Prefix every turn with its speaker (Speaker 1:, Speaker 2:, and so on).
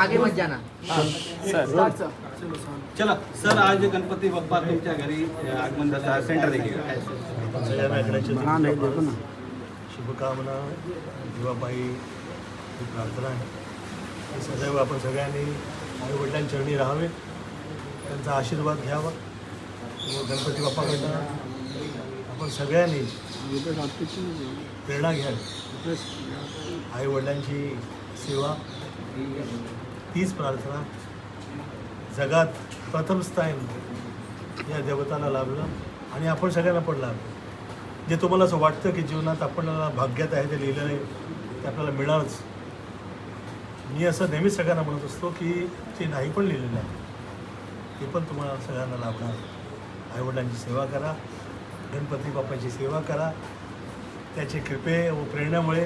Speaker 1: आगे मत जाना
Speaker 2: चला सर, आज गणपती बाप्पा तुमच्या घरी आगमन झालं, सेंटर देखील
Speaker 3: शुभकामना जीवाबाई ही प्रार्थना आहे की सदैव आपण सगळ्यांनी आईवडिलांच्या चरणी राहावे, त्यांचा आशीर्वाद घ्यावा व गणपती बाप्पाकडनं आपण सगळ्यांनी प्रेरणा घ्यावी. आईवडिलांची सेवा तीच प्रार्थना जगात प्रथम स्थान या देवताला लाभलं आणि आपण सगळ्यांना पण लाभलं. जे तुम्हाला असं वाटतं की जीवनात आपल्याला भाग्यात आहे ते लिहिलं नाही ते आपल्याला मिळणारच. मी असं नेहमीच सगळ्यांना म्हणत असतो की जे नाही पण लिहिलेलं आहे ते पण तुम्हाला सगळ्यांना लाभणार. आईवडिलांची सेवा करा, गणपती बाप्पाची सेवा करा, त्याची कृपे व प्रेरणेमुळे